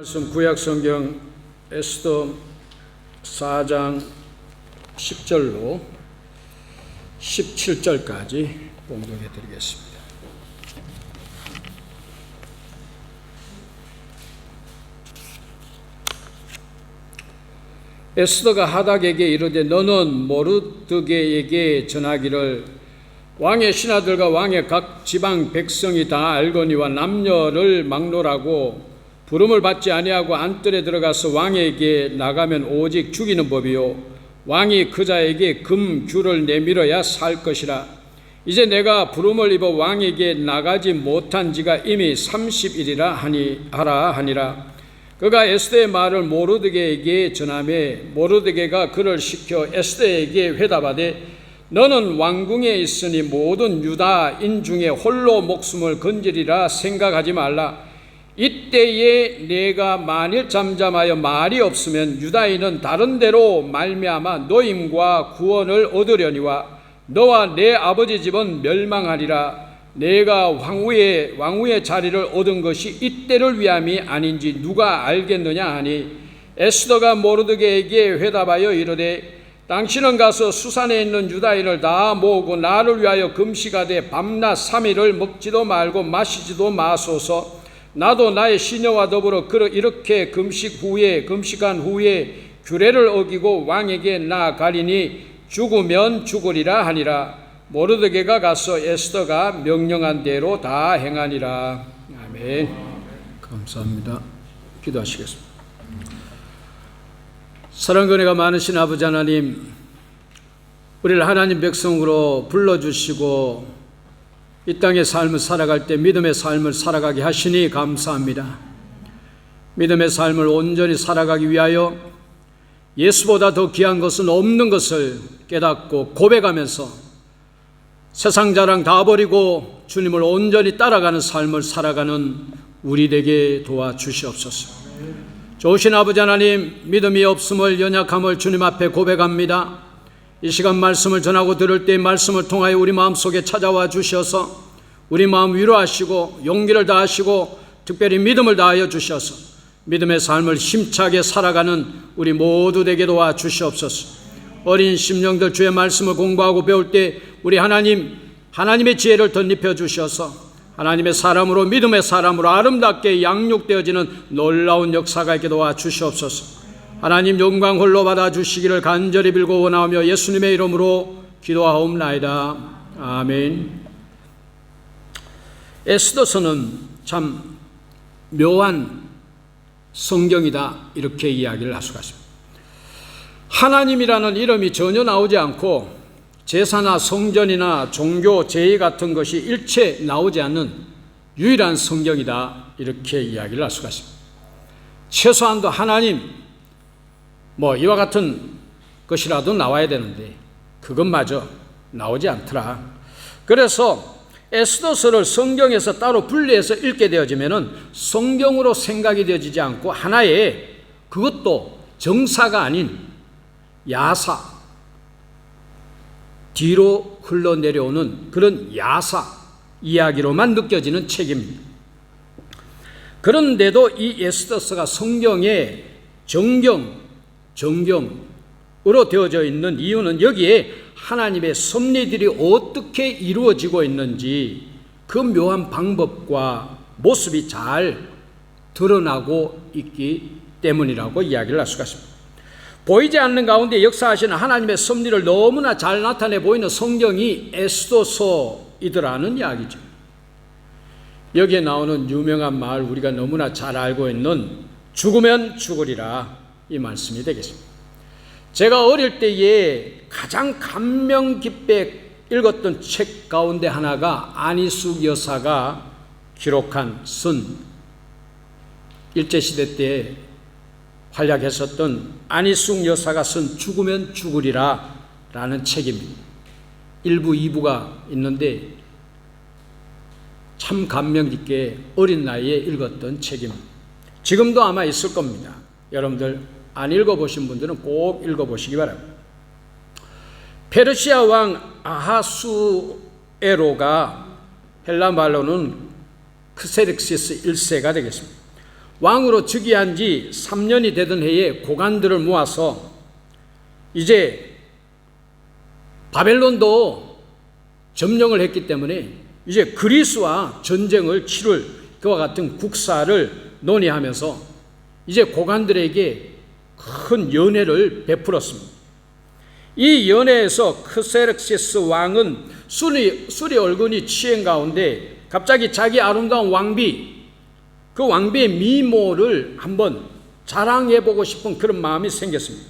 말씀 구약성경 에스더 4장 10절로 17절까지 봉독해 드리겠습니다. 에스더가 하닥에게 이르되 너는 모르드게에게 전하기를 왕의 신하들과 왕의 각 지방 백성이 다 알거니와 남녀를 막론하고 부름을 받지 아니하고 안뜰에 들어가서 왕에게 나가면 오직 죽이는 법이요 왕이 그 자에게 금 규를 내밀어야 살 것이라. 이제 내가 부름을 입어 왕에게 나가지 못한 지가 이미 30일이라 하니라. 그가 에스더의 말을 모르드게에게 전하매 모르드게가 그를 시켜 에스더에게 회답하되 너는 왕궁에 있으니 모든 유다인 중에 홀로 목숨을 건지리라 생각하지 말라. 이때에 내가 만일 잠잠하여 말이 없으면 유다인은 다른 데로 말미암아 노임과 구원을 얻으려니와 너와 내 아버지 집은 멸망하리라. 내가 왕후의 자리를 얻은 것이 이때를 위함이 아닌지 누가 알겠느냐 하니 에스더가 모르드게에게 회답하여 이르되 당신은 가서 수산에 있는 유다인을 다 모으고 나를 위하여 금식하되 밤낮 3일을 먹지도 말고 마시지도 마소서. 나도 나의 시녀와 더불어 이렇게 금식한 후에 규례를 어기고 왕에게 나아가리니 죽으면 죽으리라 하니라. 모르드게가 가서 에스더가 명령한 대로 다 행하니라. 아멘. 감사합니다. 기도하시겠습니다. 사랑과 은혜가 많으신 아버지 하나님, 우리를 하나님 백성으로 불러주시고 이 땅의 삶을 살아갈 때 믿음의 삶을 살아가게 하시니 감사합니다. 믿음의 삶을 온전히 살아가기 위하여 예수보다 더 귀한 것은 없는 것을 깨닫고 고백하면서 세상 자랑 다 버리고 주님을 온전히 따라가는 삶을 살아가는 우리 되게 도와주시옵소서. 좋으신 아버지 하나님, 믿음이 없음을 연약함을 주님 앞에 고백합니다. 이 시간 말씀을 전하고 들을 때 말씀을 통하여 우리 마음속에 찾아와 주셔서 우리 마음 위로하시고 용기를 다하시고 특별히 믿음을 다하여 주셔서 믿음의 삶을 힘차게 살아가는 우리 모두 되게 도와주시옵소서. 어린 심령들 주의 말씀을 공부하고 배울 때 우리 하나님의 지혜를 덧입혀 주셔서 하나님의 사람으로 믿음의 사람으로 아름답게 양육되어지는 놀라운 역사가 있게 도와주시옵소서. 하나님 영광 홀로 받아주시기를 간절히 빌고 원하오며 예수님의 이름으로 기도하옵나이다. 아멘. 에스더서는 참 묘한 성경이다, 이렇게 이야기를 할 수가 있습니다. 하나님이라는 이름이 전혀 나오지 않고 제사나 성전이나 종교 제의 같은 것이 일체 나오지 않는 유일한 성경이다, 이렇게 이야기를 할 수가 있습니다. 최소한도 하나님 이와 같은 것이라도 나와야 되는데 그것마저 나오지 않더라. 그래서 에스더서를 성경에서 따로 분리해서 읽게 되어지면은 성경으로 생각이 되어지지 않고 하나의, 그것도 정사가 아닌 야사, 뒤로 흘러내려오는 그런 야사 이야기로만 느껴지는 책입니다. 그런데도 이 에스더서가 성경의 정경으로 되어져 있는 이유는 여기에 하나님의 섭리들이 어떻게 이루어지고 있는지 그 묘한 방법과 모습이 잘 드러나고 있기 때문이라고 이야기를 할 수가 있습니다. 보이지 않는 가운데 역사하시는 하나님의 섭리를 너무나 잘 나타내 보이는 성경이 에스더서이더라는 이야기죠. 여기에 나오는 유명한 말, 우리가 너무나 잘 알고 있는 죽으면 죽으리라, 이 말씀이 되겠습니다. 제가 어릴 때에 가장 감명 깊게 읽었던 책 가운데 하나가 안희숙 여사가 기록한 일제시대 때 활약했었던 안희숙 여사가 쓴 죽으면 죽으리라 라는 책입니다. 1부, 2부가 있는데 참 감명 깊게 어린 나이에 읽었던 책입니다. 지금도 아마 있을 겁니다. 여러분들 안 읽어보신 분들은 꼭 읽어보시기 바랍니다. 페르시아 왕 아하수에로가 헬라 말로는 크세릭시스 1세가 되겠습니다. 왕으로 즉위한 지 3년이 되던 해에 고관들을 모아서 이제 바벨론도 점령을 했기 때문에 이제 그리스와 전쟁을 치를 그와 같은 국사를 논의하면서 이제 고관들에게 큰 연회를 베풀었습니다. 이 연회에서 크세르크세스 왕은 술이 얼근이 취한 가운데 갑자기 자기 아름다운 왕비, 그 왕비의 미모를 한번 자랑해보고 싶은 그런 마음이 생겼습니다.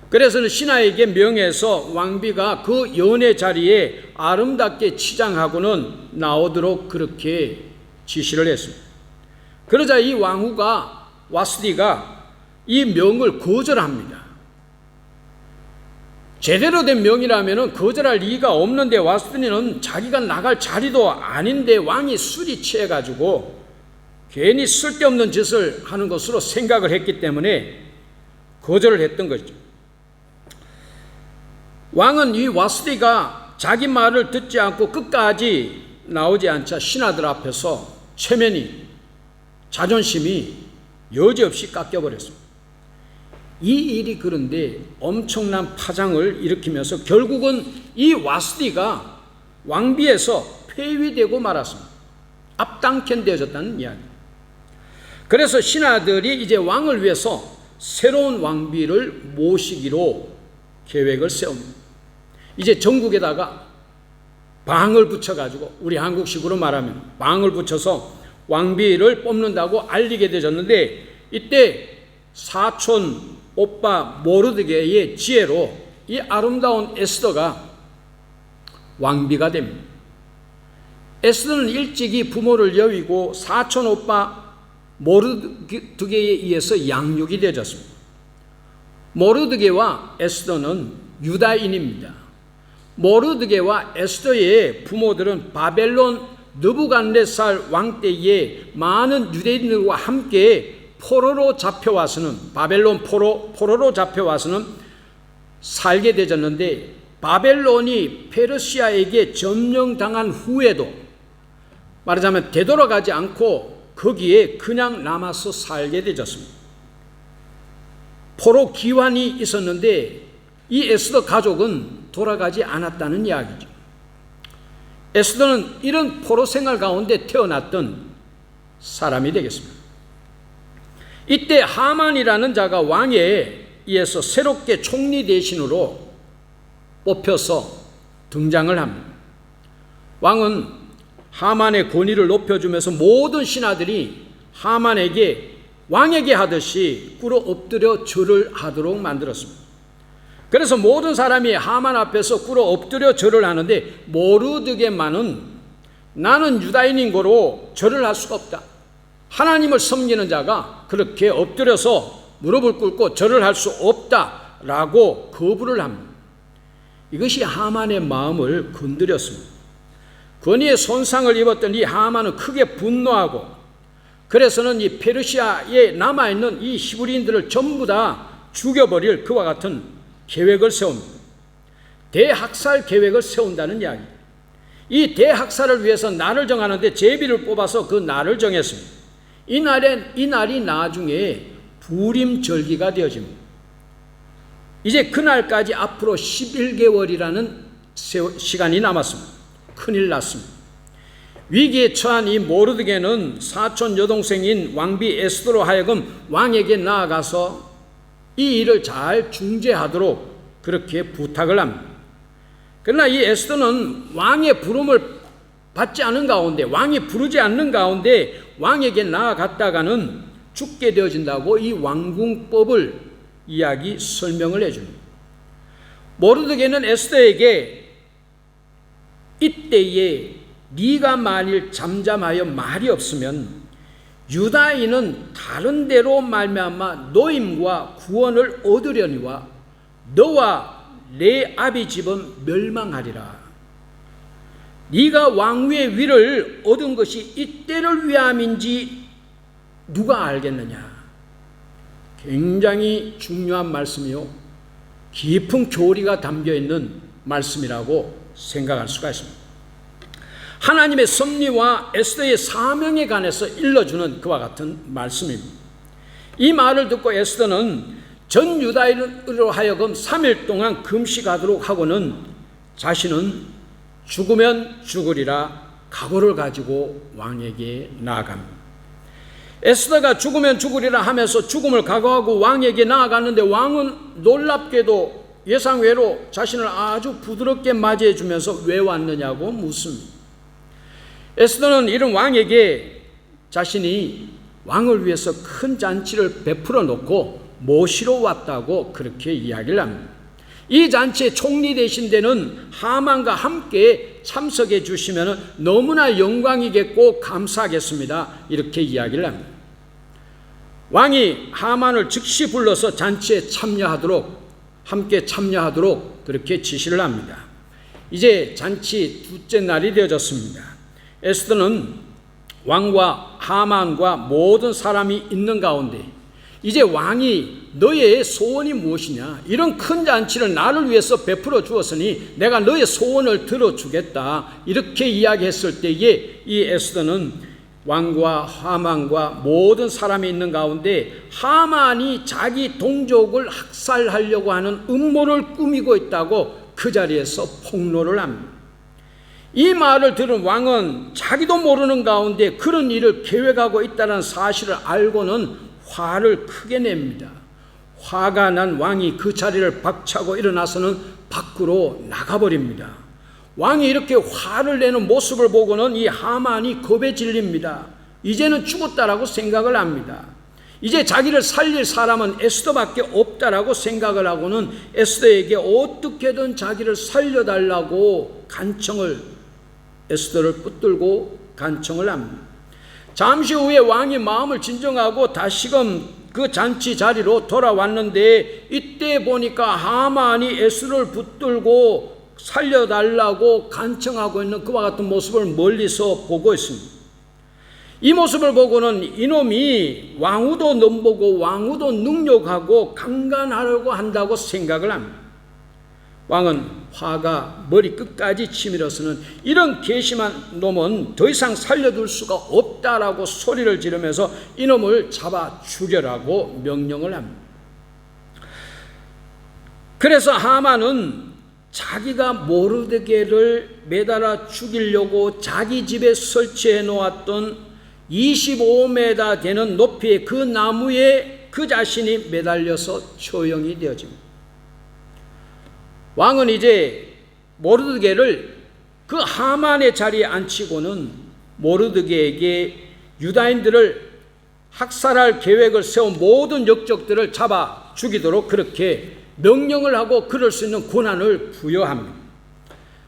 그래서 신하에게 명해서 왕비가 그 연회 자리에 아름답게 치장하고는 나오도록 그렇게 지시를 했습니다. 그러자 이 왕후가 와스디가 이 명을 거절합니다. 제대로 된 명이라면 거절할 리가 없는데 와스디는 자기가 나갈 자리도 아닌데 왕이 술이 취해가지고 괜히 쓸데없는 짓을 하는 것으로 생각을 했기 때문에 거절을 했던 거죠. 왕은 이 와스디가 자기 말을 듣지 않고 끝까지 나오지 않자 신하들 앞에서 체면이, 자존심이 여지없이 깎여버렸습니다. 이 일이 그런데 엄청난 파장을 일으키면서 결국은 이 와스디가 왕비에서 폐위되고 말았습니다. 앞당겨졌다는 이야기. 그래서 신하들이 이제 왕을 위해서 새로운 왕비를 모시기로 계획을 세웁니다. 이제 전국에다가 방을 붙여가지고 우리 한국식으로 말하면 방을 붙여서 왕비를 뽑는다고 알리게 되었는데 이때 사촌 오빠 모르드게의 지혜로 이 아름다운 에스더가 왕비가 됩니다. 에스더는 일찍이 부모를 여의고 사촌 오빠 모르드게에 의해서 양육이 되어졌습니다. 모르드게와 에스더는 유다인입니다. 모르드게와 에스더의 부모들은 바벨론 느부갓네살 왕 때에 많은 유대인들과 함께 포로로 잡혀와서는 바벨론 포로로 잡혀와서는 살게 되었는데 바벨론이 페르시아에게 점령당한 후에도 말하자면 되돌아가지 않고 거기에 그냥 남아서 살게 되었습니다. 포로 기환이 있었는데 이 에스더 가족은 돌아가지 않았다는 이야기죠. 에스더는 이런 포로 생활 가운데 태어났던 사람이 되겠습니다. 이때 하만이라는 자가 왕에 의해서 새롭게 총리 대신으로 뽑혀서 등장을 합니다. 왕은 하만의 권위를 높여주면서 모든 신하들이 하만에게 왕에게 하듯이 꿇어 엎드려 절을 하도록 만들었습니다. 그래서 모든 사람이 하만 앞에서 꿇어 엎드려 절을 하는데 모르드게만은 나는 유다인인 거로 절을 할 수가 없다. 하나님을 섬기는 자가 그렇게 엎드려서 무릎을 꿇고 절을 할 수 없다라고 거부를 합니다. 이것이 하만의 마음을 건드렸습니다. 권위의 손상을 입었던 이 하만은 크게 분노하고 그래서는 이 페르시아에 남아있는 이 히브리인들을 전부 다 죽여버릴 그와 같은 계획을 세웁니다. 대학살 계획을 세운다는 이야기. 이 대학살을 위해서 날을 정하는데 제비를 뽑아서 그 날을 정했습니다. 이 날이 나중에 부림 절기가 되어집니다. 이제 그날까지 앞으로 11개월이라는 시간이 남았습니다. 큰일 났습니다. 위기에 처한 이 모르드게는 사촌 여동생인 왕비 에스더로 하여금 왕에게 나아가서 이 일을 잘 중재하도록 그렇게 부탁을 합니다. 그러나 이 에스더는 왕의 부름을 받지 않은 가운데, 왕이 부르지 않는 가운데 왕에게 나아갔다가는 죽게 되어진다고 이 왕궁법을 설명을 해줍니다. 모르드게는 에스더에게 이때에 네가 만일 잠잠하여 말이 없으면 유다인은 다른 데로 말미암아 노임과 구원을 얻으려니와 너와 내 아비 집은 멸망하리라. 네가 왕위의 위를 얻은 것이 이때를 위함인지 누가 알겠느냐. 굉장히 중요한 말씀이요, 깊은 교리가 담겨있는 말씀이라고 생각할 수가 있습니다. 하나님의 섭리와 에스더의 사명에 관해서 일러주는 그와 같은 말씀입니다. 이 말을 듣고 에스더는 전 유다인으로 하여금 3일 동안 금식하도록 하고는 자신은 죽으면 죽으리라 각오를 가지고 왕에게 나아갑니다. 에스더가 죽으면 죽으리라 하면서 죽음을 각오하고 왕에게 나아갔는데 왕은 놀랍게도 예상외로 자신을 아주 부드럽게 맞이해 주면서 왜 왔느냐고 묻습니다. 에스더는 이런 왕에게 자신이 왕을 위해서 큰 잔치를 베풀어 놓고 모시러 왔다고 그렇게 이야기를 합니다. 이 잔치의 총리 되신 데는 하만과 함께 참석해 주시면 너무나 영광이겠고 감사하겠습니다. 이렇게 이야기를 합니다. 왕이 하만을 즉시 불러서 잔치에 함께 참여하도록 그렇게 지시를 합니다. 이제 잔치 둘째 날이 되어졌습니다. 에스더는 왕과 하만과 모든 사람이 있는 가운데 이제 왕이 너의 소원이 무엇이냐, 이런 큰 잔치를 나를 위해서 베풀어 주었으니 내가 너의 소원을 들어주겠다, 이렇게 이야기했을 때에 이 에스더는 왕과 하만과 모든 사람이 있는 가운데 하만이 자기 동족을 학살하려고 하는 음모를 꾸미고 있다고 그 자리에서 폭로를 합니다. 이 말을 들은 왕은 자기도 모르는 가운데 그런 일을 계획하고 있다는 사실을 알고는 화를 크게 냅니다. 화가 난 왕이 그 자리를 박차고 일어나서는 밖으로 나가버립니다. 왕이 이렇게 화를 내는 모습을 보고는 이 하만이 겁에 질립니다. 이제는 죽었다라고 생각을 합니다. 이제 자기를 살릴 사람은 에스더밖에 없다라고 생각을 하고는 에스더에게 어떻게든 자기를 살려달라고 에스더를 붙들고 간청을 합니다. 잠시 후에 왕이 마음을 진정하고 다시금 그 잔치 자리로 돌아왔는데 이때 보니까 하만이 에스더를 붙들고 살려달라고 간청하고 있는 그와 같은 모습을 멀리서 보고 있습니다. 이 모습을 보고는 이놈이 왕후도 넘보고 왕후도 능욕하고 강간하려고 한다고 생각을 합니다. 왕은 화가 머리 끝까지 치밀어서는 이런 괘씸한 놈은 더 이상 살려둘 수가 없다라고 소리를 지르면서 이놈을 잡아 죽여라고 명령을 합니다. 그래서 하만은 자기가 모르드게를 매달아 죽이려고 자기 집에 설치해 놓았던 25m 되는 높이의 그 나무에 그 자신이 매달려서 처형이 되어집니다. 왕은 이제 모르드게를 그 하만의 자리에 앉히고는 모르드게에게 유다인들을 학살할 계획을 세운 모든 역적들을 잡아 죽이도록 그렇게 명령을 하고 그럴 수 있는 권한을 부여합니다.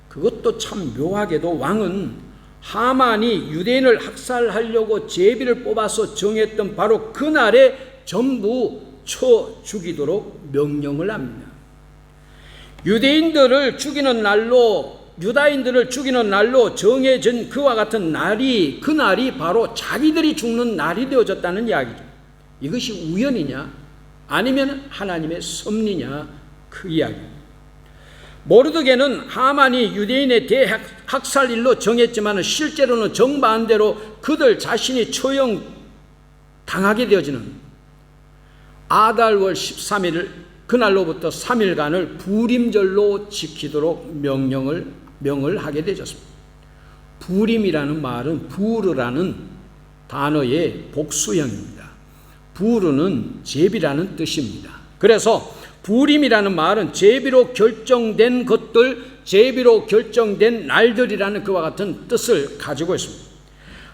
그것도 참 묘하게도 왕은 하만이 유대인을 학살하려고 제비를 뽑아서 정했던 바로 그날에 전부 쳐 죽이도록 명령을 합니다. 유다인들을 죽이는 날로 정해진 그와 같은 그날이 바로 자기들이 죽는 날이 되어졌다는 이야기죠. 이것이 우연이냐 아니면 하나님의 섭리냐, 그 이야기입니다. 모르드게는 하만이 유대인의 대학살 일로 정했지만 실제로는 정반대로 그들 자신이 처형 당하게 되어지는 아달월 13일 그날로부터 3일간을 부림절로 지키도록 명을 하게 되었습니다. 부림이라는 말은 부르라는 단어의 복수형입니다. 부르는 제비라는 뜻입니다. 그래서 부림이라는 말은 제비로 결정된 것들, 제비로 결정된 날들이라는 그와 같은 뜻을 가지고 있습니다.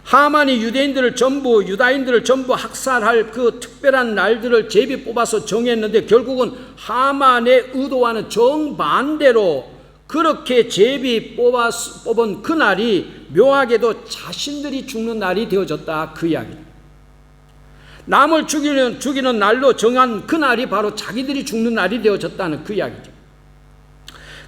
하만이 유다인들을 전부 학살할 그 특별한 날들을 제비 뽑아서 정했는데 결국은 하만의 의도와는 정반대로 그렇게 제비 뽑은 그 날이 묘하게도 자신들이 죽는 날이 되어졌다, 그 이야기입니다. 남을 죽이는 날로 정한 그 날이 바로 자기들이 죽는 날이 되어졌다는 그 이야기죠.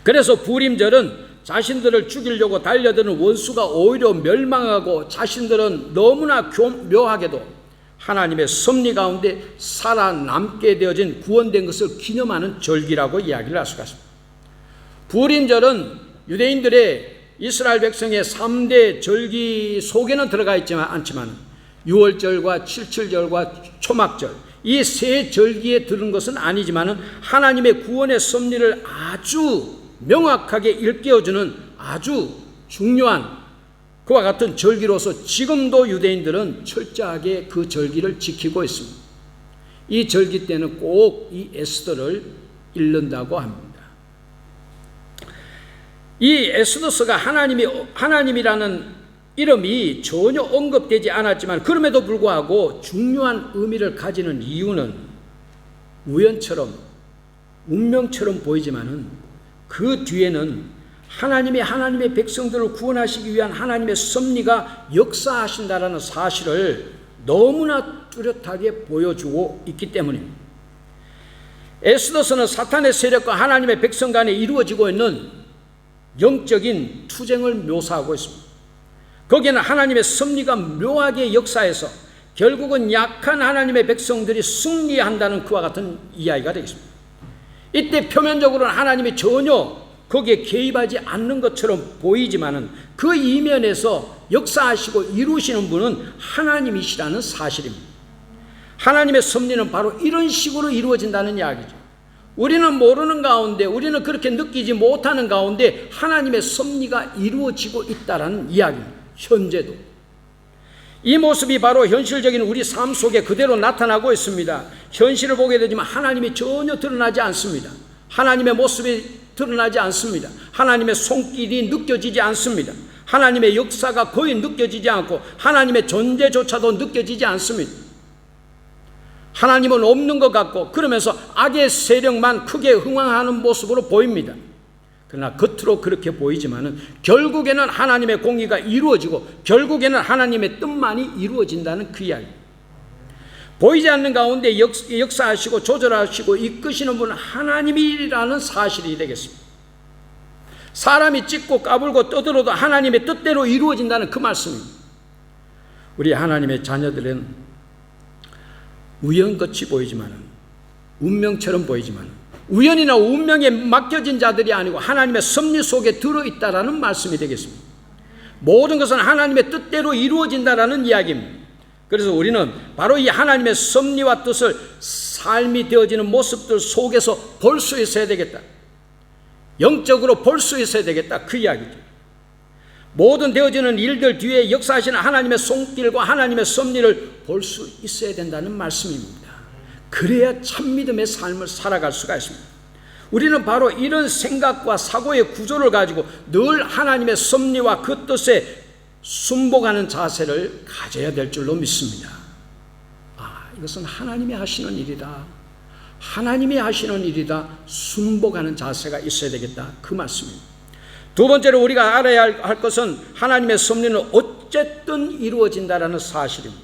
그래서 부림절은 자신들을 죽이려고 달려드는 원수가 오히려 멸망하고 자신들은 너무나 묘하게도 하나님의 섭리 가운데 살아남게 되어진 구원된 것을 기념하는 절기라고 이야기를 할 수가 있습니다. 부림절은 유대인들의 이스라엘 백성의 3대 절기 속에는 들어가 않지만 6월절과 77절과 초막절 이 세 절기에 들은 것은 아니지만 하나님의 구원의 섭리를 아주 명확하게 일깨워주는 아주 중요한 그와 같은 절기로서 지금도 유대인들은 철저하게 그 절기를 지키고 있습니다. 이 절기 때는 꼭 이 에스더를 읽는다고 합니다. 이 에스더서가 하나님이라는 이름이 전혀 언급되지 않았지만 그럼에도 불구하고 중요한 의미를 가지는 이유는 우연처럼 운명처럼 보이지만은 그 뒤에는 하나님의 백성들을 구원하시기 위한 하나님의 섭리가 역사하신다라는 사실을 너무나 뚜렷하게 보여주고 있기 때문입니다. 에스더서는 사탄의 세력과 하나님의 백성 간에 이루어지고 있는 영적인 투쟁을 묘사하고 있습니다. 거기에는 하나님의 섭리가 묘하게 역사해서 결국은 약한 하나님의 백성들이 승리한다는 그와 같은 이야기가 되겠습니다. 이때 표면적으로는 하나님이 전혀 거기에 개입하지 않는 것처럼 보이지만은 그 이면에서 역사하시고 이루시는 분은 하나님이시라는 사실입니다. 하나님의 섭리는 바로 이런 식으로 이루어진다는 이야기죠. 우리는 모르는 가운데, 우리는 그렇게 느끼지 못하는 가운데 하나님의 섭리가 이루어지고 있다는 이야기입니다. 현재도. 이 모습이 바로 현실적인 우리 삶 속에 그대로 나타나고 있습니다. 현실을 보게 되지만 하나님이 전혀 드러나지 않습니다. 하나님의 모습이 드러나지 않습니다. 하나님의 손길이 느껴지지 않습니다. 하나님의 역사가 거의 느껴지지 않고 하나님의 존재조차도 느껴지지 않습니다. 하나님은 없는 것 같고 그러면서 악의 세력만 크게 흥황하는 모습으로 보입니다. 그러나 겉으로 그렇게 보이지만은 결국에는 하나님의 공의가 이루어지고 결국에는 하나님의 뜻만이 이루어진다는 그 이야기. 보이지 않는 가운데 역사하시고 조절하시고 이끄시는 분은 하나님이라는 사실이 되겠습니다. 사람이 찢고 까불고 떠들어도 하나님의 뜻대로 이루어진다는 그 말씀입니다. 우리 하나님의 자녀들은 우연같이 보이지만은 운명처럼 보이지만은 우연이나 운명에 맡겨진 자들이 아니고 하나님의 섭리 속에 들어있다라는 말씀이 되겠습니다. 모든 것은 하나님의 뜻대로 이루어진다라는 이야기입니다. 그래서 우리는 바로 이 하나님의 섭리와 뜻을 삶이 되어지는 모습들 속에서 볼 수 있어야 되겠다. 영적으로 볼 수 있어야 되겠다. 그 이야기죠. 모든 되어지는 일들 뒤에 역사하시는 하나님의 손길과 하나님의 섭리를 볼 수 있어야 된다는 말씀입니다. 그래야 참 믿음의 삶을 살아갈 수가 있습니다. 우리는 바로 이런 생각과 사고의 구조를 가지고 늘 하나님의 섭리와 그 뜻에 순복하는 자세를 가져야 될 줄로 믿습니다. 이것은 하나님이 하시는 일이다. 하나님이 하시는 일이다. 순복하는 자세가 있어야 되겠다. 그 말씀입니다. 두 번째로 우리가 알아야 할 것은 하나님의 섭리는 어쨌든 이루어진다라는 사실입니다.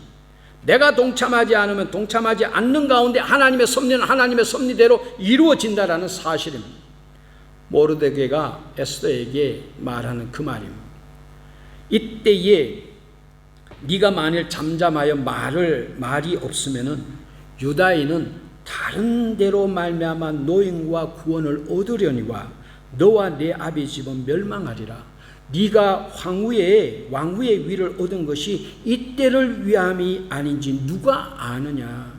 내가 동참하지 않으면 동참하지 않는 가운데 하나님의 섭리는 하나님의 섭리대로 이루어진다라는 사실입니다. 모르드게가 에스더에게 말하는 그 말입니다. 이때에 네가 만일 잠잠하여 말이 없으면은 유다인은 다른 데로 말미암아 노임과 구원을 얻으려니와 너와 내 아비 집은 멸망하리라. 네가 왕후의 위를 얻은 것이 이때를 위함이 아닌지 누가 아느냐.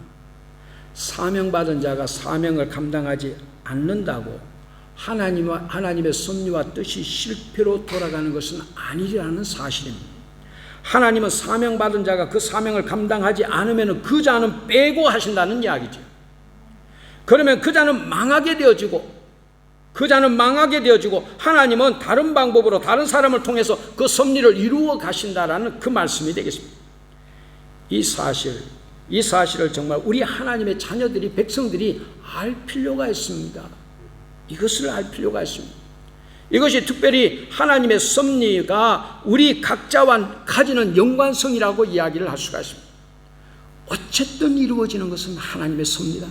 사명받은 자가 사명을 감당하지 않는다고 하나님의 섭리와 뜻이 실패로 돌아가는 것은 아니라는 사실입니다. 하나님은 사명받은 자가 그 사명을 감당하지 않으면 그 자는 빼고 하신다는 이야기죠. 그러면 그 자는 망하게 되어지고 하나님은 다른 방법으로 다른 사람을 통해서 그 섭리를 이루어 가신다라는 그 말씀이 되겠습니다. 이 사실을 정말 우리 하나님의 자녀들이 백성들이 알 필요가 있습니다. 이것을 알 필요가 있습니다. 이것이 특별히 하나님의 섭리가 우리 각자와 가지는 연관성이라고 이야기를 할 수가 있습니다. 어쨌든 이루어지는 것은 하나님의 섭리다.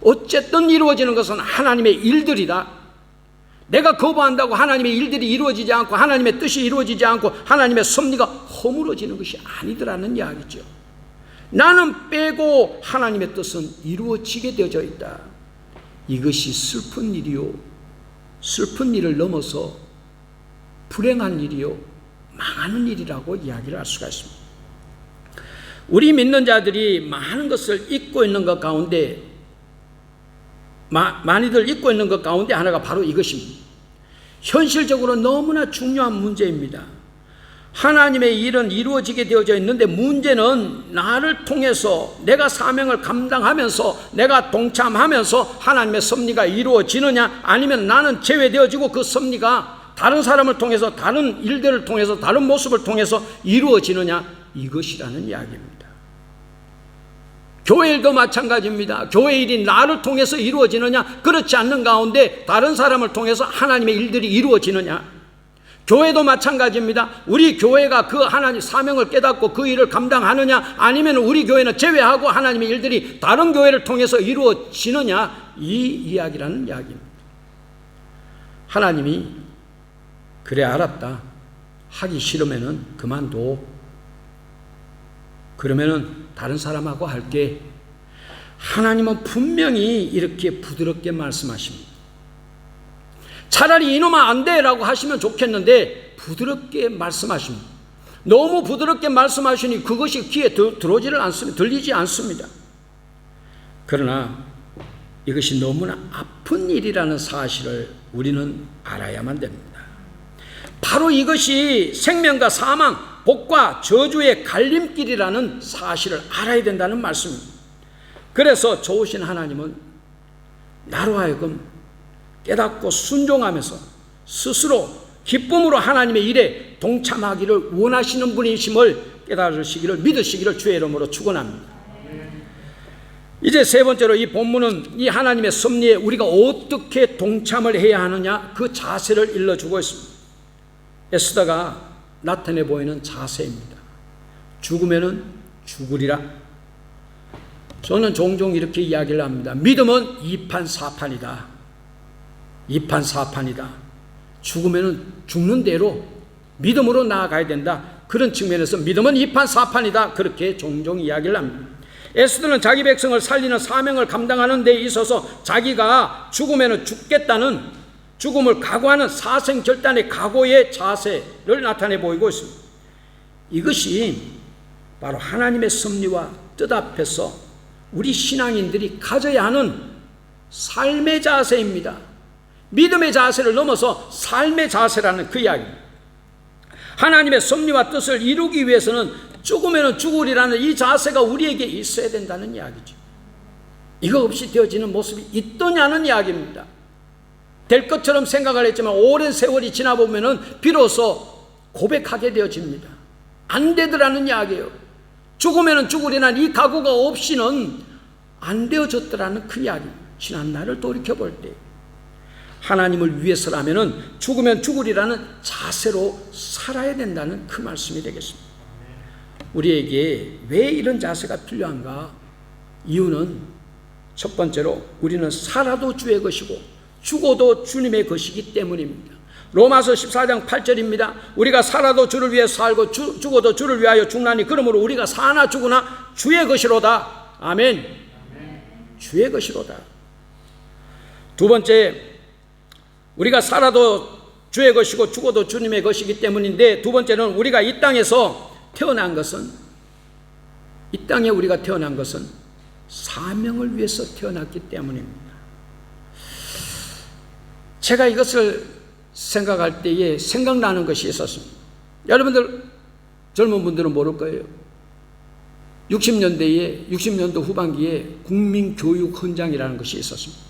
어쨌든 이루어지는 것은 하나님의 일들이다. 내가 거부한다고 하나님의 일들이 이루어지지 않고 하나님의 뜻이 이루어지지 않고 하나님의 섭리가 허물어지는 것이 아니더라는 이야기죠. 나는 빼고 하나님의 뜻은 이루어지게 되어져 있다. 이것이 슬픈 일이요. 슬픈 일을 넘어서 불행한 일이요, 망하는 일이라고 이야기를 할 수가 있습니다. 우리 믿는 자들이 많은 것을 잊고 있는 것 가운데, 많이들 잊고 있는 것 가운데 하나가 바로 이것입니다. 현실적으로 너무나 중요한 문제입니다. 하나님의 일은 이루어지게 되어져 있는데 문제는 나를 통해서 내가 사명을 감당하면서 내가 동참하면서 하나님의 섭리가 이루어지느냐, 아니면 나는 제외되어지고 그 섭리가 다른 사람을 통해서, 다른 일들을 통해서, 다른 모습을 통해서 이루어지느냐, 이것이라는 이야기입니다. 교회 일도 마찬가지입니다. 교회 일이 나를 통해서 이루어지느냐, 그렇지 않는 가운데 다른 사람을 통해서 하나님의 일들이 이루어지느냐. 교회도 마찬가지입니다. 우리 교회가 그 하나님 사명을 깨닫고 그 일을 감당하느냐, 아니면 우리 교회는 제외하고 하나님의 일들이 다른 교회를 통해서 이루어지느냐, 이 이야기라는 이야기입니다. 하나님이 그래, 알았다, 하기 싫으면은 그만둬, 그러면은 다른 사람하고 할게. 하나님은 분명히 이렇게 부드럽게 말씀하십니다. 차라리 이놈아 안 돼 라고 하시면 좋겠는데 부드럽게 말씀하십니다. 너무 부드럽게 말씀하시니 그것이 귀에 들어오지를 않습니다. 들리지 않습니다. 그러나 이것이 너무나 아픈 일이라는 사실을 우리는 알아야만 됩니다. 바로 이것이 생명과 사망, 복과 저주의 갈림길이라는 사실을 알아야 된다는 말씀입니다. 그래서 좋으신 하나님은 나로 하여금 깨닫고 순종하면서 스스로 기쁨으로 하나님의 일에 동참하기를 원하시는 분이심을 깨달으시기를, 믿으시기를 주의 이름으로 축원합니다. 이제 세 번째로 이 본문은 이 하나님의 섭리에 우리가 어떻게 동참을 해야 하느냐, 그 자세를 일러주고 있습니다. 에스더가 나타내 보이는 자세입니다. 죽으면은 죽으리라. 저는 종종 이렇게 이야기를 합니다. 믿음은 이판사판이다. 이판사판이다. 죽으면은 죽는 대로 믿음으로 나아가야 된다. 그런 측면에서 믿음은 이판사판이다. 그렇게 종종 이야기를 합니다. 에스더는 자기 백성을 살리는 사명을 감당하는 데 있어서 자기가 죽으면은 죽겠다는, 죽음을 각오하는 사생결단의 각오의 자세를 나타내 보이고 있습니다. 이것이 바로 하나님의 섭리와 뜻 앞에서 우리 신앙인들이 가져야 하는 삶의 자세입니다. 믿음의 자세를 넘어서 삶의 자세라는 그 이야기입니다. 하나님의 섭리와 뜻을 이루기 위해서는 죽으면 죽으리라는 이 자세가 우리에게 있어야 된다는 이야기죠. 이거 없이 되어지는 모습이 있더냐는 이야기입니다. 될 것처럼 생각을 했지만 오랜 세월이 지나보면 비로소 고백하게 되어집니다. 안 되더라는 이야기예요. 죽으면 죽으리라는 이 각오가 없이는 안 되어졌더라는 그 이야기입니다. 지난 날을 돌이켜볼 때 하나님을 위해서라면 죽으면 죽으리라는 자세로 살아야 된다는 그 말씀이 되겠습니다. 우리에게 왜 이런 자세가 필요한가? 이유는 첫 번째로 우리는 살아도 주의 것이고 죽어도 주님의 것이기 때문입니다. 로마서 14장 8절입니다. 우리가 살아도 주를 위해 살고 죽어도 주를 위하여 죽나니 그러므로 우리가 사나 죽으나 주의 것이로다. 아멘. 주의 것이로다. 두 번째, 우리가 살아도 주의 것이고 죽어도 주님의 것이기 때문인데, 두 번째는 우리가 이 땅에서 태어난 것은, 이 땅에 우리가 태어난 것은 사명을 위해서 태어났기 때문입니다. 제가 이것을 생각할 때에 생각나는 것이 있었습니다. 여러분들 젊은 분들은 모를 거예요. 60년도 후반기에 국민교육헌장이라는 것이 있었습니다.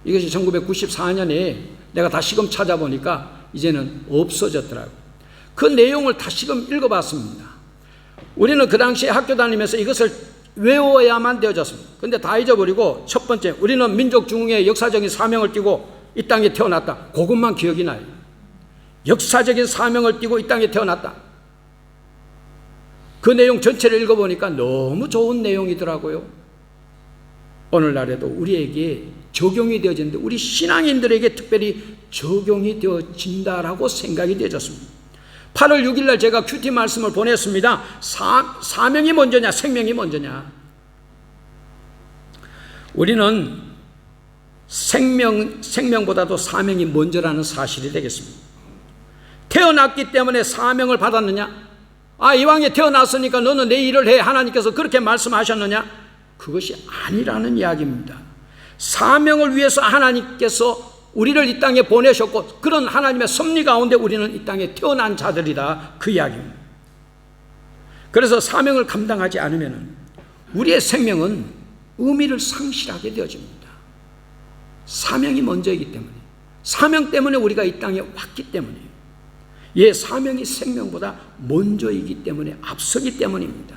이것이 1994년에 내가 다시금 찾아보니까 이제는 없어졌더라고요. 그 내용을 다시금 읽어봤습니다. 우리는 그 당시에 학교 다니면서 이것을 외워야만 되어졌습니다. 그런데 다 잊어버리고, 첫 번째, 우리는 민족 중흥의 역사적인 사명을 띠고 이 땅에 태어났다. 그것만 기억이 나요. 역사적인 사명을 띠고 이 땅에 태어났다. 그 내용 전체를 읽어보니까 너무 좋은 내용이더라고요. 오늘날에도 우리에게 적용이 되어지는데, 우리 신앙인들에게 특별히 적용이 되어진다라고 생각이 되어졌습니다. 8월 6일 날 제가 큐티 말씀을 보냈습니다. 사명이 먼저냐 생명이 먼저냐. 우리는 생명보다도 사명이 먼저라는 사실이 되겠습니다. 태어났기 때문에 사명을 받았느냐? 이왕에 태어났으니까 너는 내 일을 해, 하나님께서 그렇게 말씀하셨느냐? 그것이 아니라는 이야기입니다. 사명을 위해서 하나님께서 우리를 이 땅에 보내셨고, 그런 하나님의 섭리 가운데 우리는 이 땅에 태어난 자들이다, 그 이야기입니다. 그래서 사명을 감당하지 않으면 우리의 생명은 의미를 상실하게 되어집니다. 사명이 먼저이기 때문에, 사명 때문에 우리가 이 땅에 왔기 때문이에요. 사명이 생명보다 먼저이기 때문에, 앞서기 때문입니다.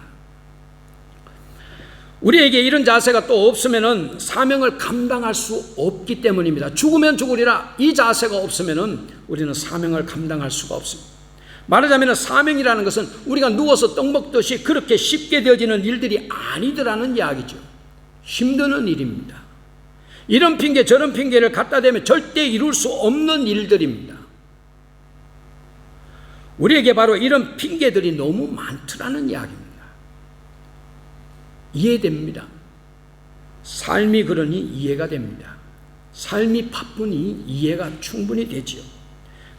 우리에게 이런 자세가 또 없으면 사명을 감당할 수 없기 때문입니다. 죽으면 죽으리라, 이 자세가 없으면 우리는 사명을 감당할 수가 없습니다. 말하자면 사명이라는 것은 우리가 누워서 떡 먹듯이 그렇게 쉽게 되어지는 일들이 아니더라는 이야기죠. 힘드는 일입니다. 이런 핑계 저런 핑계를 갖다 대면 절대 이룰 수 없는 일들입니다. 우리에게 바로 이런 핑계들이 너무 많더라는 이야기입니다. 이해됩니다. 삶이 그러니 이해가 됩니다. 삶이 바쁘니 이해가 충분히 되지요.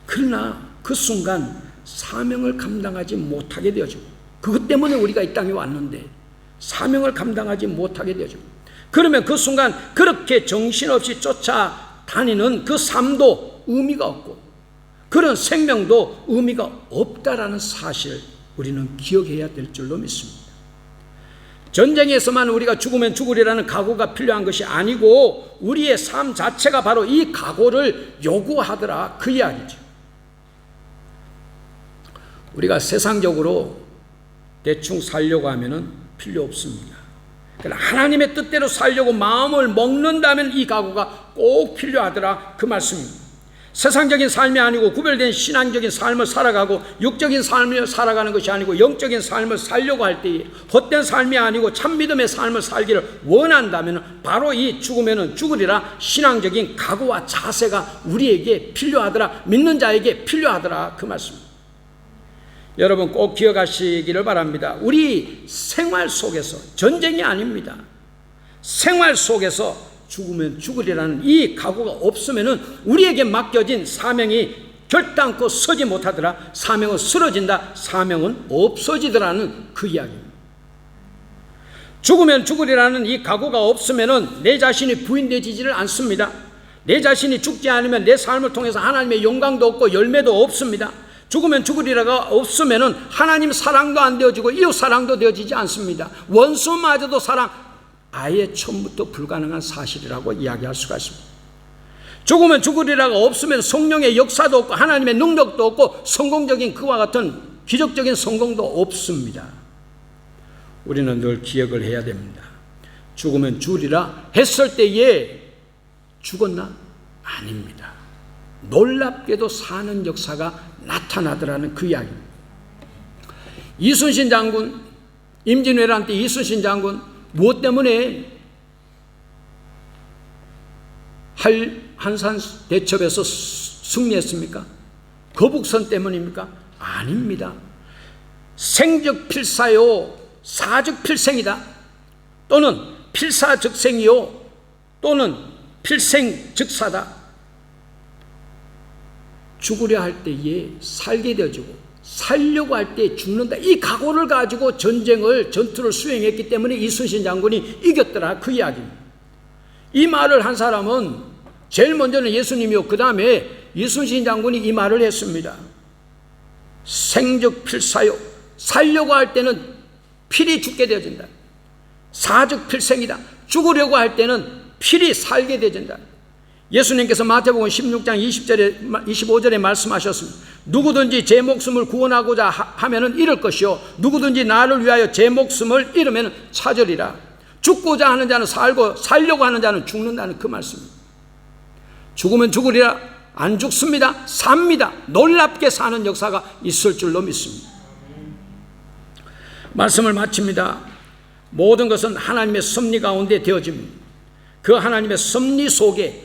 그러나 그 순간 사명을 감당하지 못하게 되어지고, 그것 때문에 우리가 이 땅에 왔는데 사명을 감당하지 못하게 되어지고, 그러면 그 순간 그렇게 정신없이 쫓아다니는 그 삶도 의미가 없고, 그런 생명도 의미가 없다라는 사실을 우리는 기억해야 될 줄로 믿습니다. 전쟁에서만 우리가 죽으면 죽으리라는 각오가 필요한 것이 아니고, 우리의 삶 자체가 바로 이 각오를 요구하더라, 그 이야기죠. 우리가 세상적으로 대충 살려고 하면 필요 없습니다. 그러나 하나님의 뜻대로 살려고 마음을 먹는다면 이 각오가 꼭 필요하더라, 그 말씀입니다. 세상적인 삶이 아니고 구별된 신앙적인 삶을 살아가고, 육적인 삶을 살아가는 것이 아니고 영적인 삶을 살려고 할 때에 헛된 삶이 아니고 참믿음의 삶을 살기를 원한다면 바로 이 죽으면 죽으리라 신앙적인 각오와 자세가 우리에게 필요하더라, 믿는 자에게 필요하더라, 그 말씀입니다. 여러분 꼭 기억하시기를 바랍니다. 우리 생활 속에서, 전쟁이 아닙니다, 생활 속에서 죽으면 죽으리라는 이 각오가 없으면 우리에게 맡겨진 사명이 결단코 서지 못하더라, 사명은 쓰러진다, 사명은 없어지더라는 그 이야기입니다. 죽으면 죽으리라는 이 각오가 없으면 내 자신이 부인되지를 않습니다. 내 자신이 죽지 않으면 내 삶을 통해서 하나님의 영광도 없고 열매도 없습니다. 죽으면 죽으리라가 없으면 하나님 사랑도 안 되어지고 이웃 사랑도 되어지지 않습니다. 원수마저도 사랑, 아예 처음부터 불가능한 사실이라고 이야기할 수가 있습니다. 죽으면 죽으리라가 없으면 성령의 역사도 없고 하나님의 능력도 없고 성공적인 그와 같은 기적적인 성공도 없습니다. 우리는 늘 기억을 해야 됩니다. 죽으면 죽으리라 했을 때에 죽었나? 아닙니다. 놀랍게도 사는 역사가 나타나더라는 그 이야기입니다. 이순신 장군, 임진왜란 때 이순신 장군 무엇 때문에 한산 대첩에서 승리했습니까? 거북선 때문입니까? 아닙니다. 생적 필사요 사적 필생이다, 또는 필사즉생이요 또는 필생즉사다. 죽으려 할 때에 살게 되어지고 살려고 할 때 죽는다, 이 각오를 가지고 전투를 수행했기 때문에 이순신 장군이 이겼더라, 그 이야기입니다. 이 말을 한 사람은 제일 먼저는 예수님이요, 그 다음에 이순신 장군이 이 말을 했습니다. 생적 필사요, 살려고 할 때는 필히 죽게 되어진다. 사적 필생이다, 죽으려고 할 때는 필히 살게 되어진다. 예수님께서 마태복음 16장 25절에 말씀하셨습니다. 누구든지 제 목숨을 구원하고자 하면 잃을 것이요 누구든지 나를 위하여 제 목숨을 잃으면 찾으리라. 죽고자 하는 자는 살고 살려고 하는 자는 죽는다는 그 말씀입니다. 죽으면 죽으리라, 안 죽습니다. 삽니다. 놀랍게 사는 역사가 있을 줄로 믿습니다. 말씀을 마칩니다. 모든 것은 하나님의 섭리 가운데 되어집니다. 그 하나님의 섭리 속에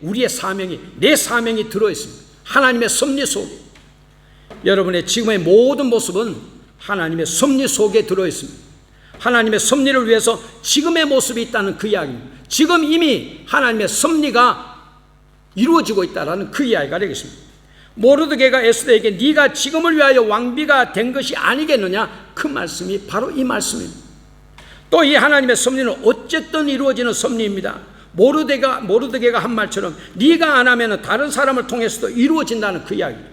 우리의 사명이, 내 사명이 들어있습니다. 하나님의 섭리 속에. 여러분의 지금의 모든 모습은 하나님의 섭리 속에 들어있습니다. 하나님의 섭리를 위해서 지금의 모습이 있다는 그 이야기입니다. 지금 이미 하나님의 섭리가 이루어지고 있다는 그 이야기가 되겠습니다. 모르드게가 에스더에게 네가 지금을 위하여 왕비가 된 것이 아니겠느냐, 그 말씀이 바로 이 말씀입니다. 또 이 하나님의 섭리는 어쨌든 이루어지는 섭리입니다. 모르드게가 한 말처럼 네가 안 하면 다른 사람을 통해서도 이루어진다는 그 이야기입니다.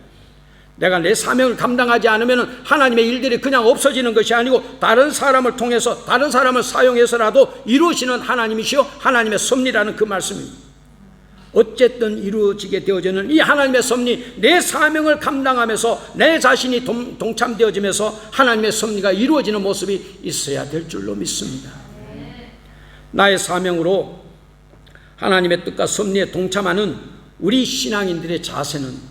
내가 내 사명을 감당하지 않으면 하나님의 일들이 그냥 없어지는 것이 아니고 다른 사람을 통해서, 다른 사람을 사용해서라도 이루어지는 하나님이시요 하나님의 섭리라는 그 말씀입니다. 어쨌든 이루어지게 되어지는 이 하나님의 섭리, 내 사명을 감당하면서 내 자신이 동참되어지면서 하나님의 섭리가 이루어지는 모습이 있어야 될 줄로 믿습니다. 나의 사명으로 하나님의 뜻과 섭리에 동참하는 우리 신앙인들의 자세는,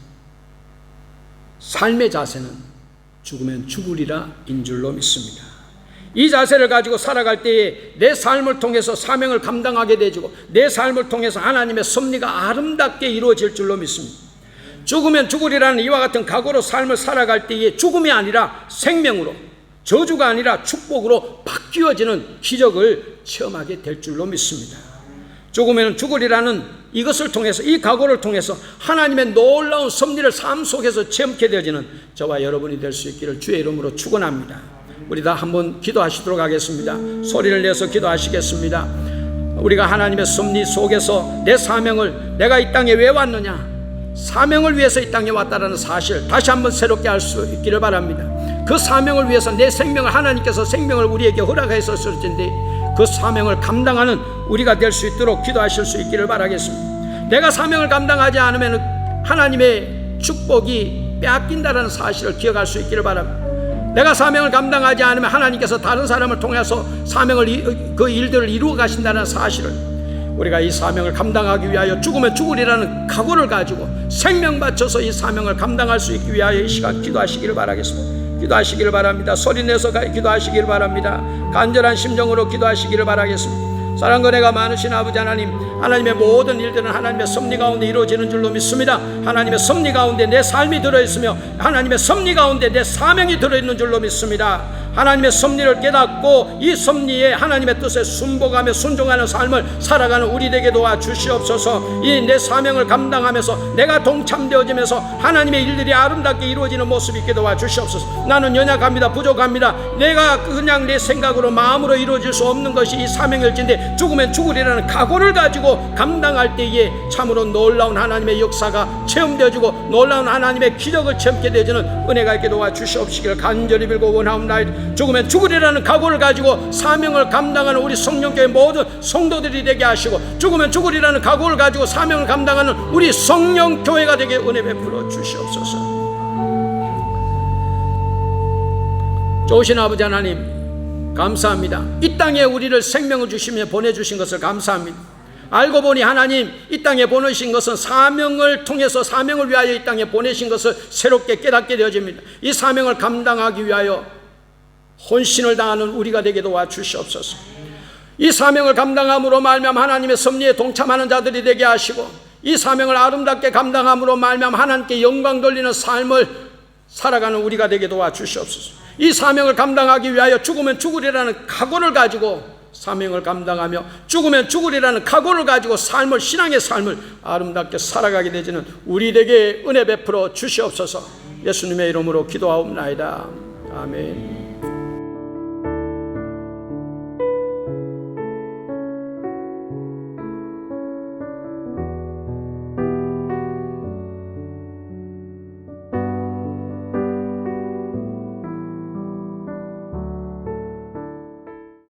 삶의 자세는 죽으면 죽으리라 인 줄로 믿습니다. 이 자세를 가지고 살아갈 때에 내 삶을 통해서 사명을 감당하게 되지고 내 삶을 통해서 하나님의 섭리가 아름답게 이루어질 줄로 믿습니다. 죽으면 죽으리라는 이와 같은 각오로 삶을 살아갈 때에 죽음이 아니라 생명으로, 저주가 아니라 축복으로 바뀌어지는 기적을 체험하게 될 줄로 믿습니다. 죽으면 죽으리라는 이것을 통해서, 이 각오를 통해서 하나님의 놀라운 섭리를 삶 속에서 체험케 되어지는 저와 여러분이 될 수 있기를 주의 이름으로 축원합니다. 우리 다 한번 기도하시도록 하겠습니다. 소리를 내서 기도하시겠습니다. 우리가 하나님의 섭리 속에서 내 사명을, 내가 이 땅에 왜 왔느냐, 사명을 위해서 이 땅에 왔다라는 사실 다시 한번 새롭게 알 수 있기를 바랍니다. 그 사명을 위해서 내 생명을, 하나님께서 생명을 우리에게 허락하셨을 텐데 그 사명을 감당하는 우리가 될 수 있도록 기도하실 수 있기를 바라겠습니다. 내가 사명을 감당하지 않으면 하나님의 축복이 빼앗긴다는 사실을 기억할 수 있기를 바랍니다. 내가 사명을 감당하지 않으면 하나님께서 다른 사람을 통해서 사명을, 그 일들을 이루어 가신다는 사실을, 우리가 이 사명을 감당하기 위하여 죽으면 죽으리라는 각오를 가지고 생명 바쳐서 이 사명을 감당할 수 있기 위하여 이 시간 기도하시기를 바라겠습니다. 기도하시기를 바랍니다. 소리내서 기도하시기를 바랍니다. 간절한 심정으로 기도하시기를 바라겠습니다. 사랑과 은혜가 많으신 아버지 하나님, 하나님의 모든 일들은 하나님의 섭리 가운데 이루어지는 줄로 믿습니다. 하나님의 섭리 가운데 내 삶이 들어있으며 하나님의 섭리 가운데 내 사명이 들어있는 줄로 믿습니다. 하나님의 섭리를 깨닫고 이 섭리에 하나님의 뜻에 순복하며 순종하는 삶을 살아가는 우리 되게 도와주시옵소서. 이 내 사명을 감당하면서 내가 동참되어지면서 하나님의 일들이 아름답게 이루어지는 모습이 있게 도와주시옵소서. 나는 연약합니다. 부족합니다. 내가 그냥 내 생각으로 마음으로 이루어질 수 없는 것이 이 사명일진데 죽으면 죽으리라는 각오를 가지고 감당할 때에 참으로 놀라운 하나님의 역사가 체험되어지고 놀라운 하나님의 기적을 체험하게 되어지는 은혜가 있게 도와주시옵시기를 간절히 빌고 원하옵나이다. 죽으면 죽으리라는 각오를 가지고 사명을 감당하는 우리 성령교회 모든 성도들이 되게 하시고, 죽으면 죽으리라는 각오를 가지고 사명을 감당하는 우리 성령교회가 되게 은혜 베풀어 주시옵소서. 좋으신 아버지 하나님 감사합니다. 이 땅에 우리를 생명을 주시며 보내주신 것을 감사합니다. 알고 보니 하나님 이 땅에 보내신 것은 사명을 통해서, 사명을 위하여 이 땅에 보내신 것을 새롭게 깨닫게 되어집니다. 이 사명을 감당하기 위하여 혼신을 다하는 우리가 되게 도와주시옵소서. 이 사명을 감당함으로 말미암아 하나님의 섭리에 동참하는 자들이 되게 하시고, 이 사명을 아름답게 감당함으로 말미암아 하나님께 영광 돌리는 삶을 살아가는 우리가 되게 도와주시옵소서. 이 사명을 감당하기 위하여 죽으면 죽으리라는 각오를 가지고 사명을 감당하며 죽으면 죽으리라는 각오를 가지고 삶을, 신앙의 삶을 아름답게 살아가게 되지는 우리에게 은혜 베풀어 주시옵소서. 예수님의 이름으로 기도하옵나이다. 아멘.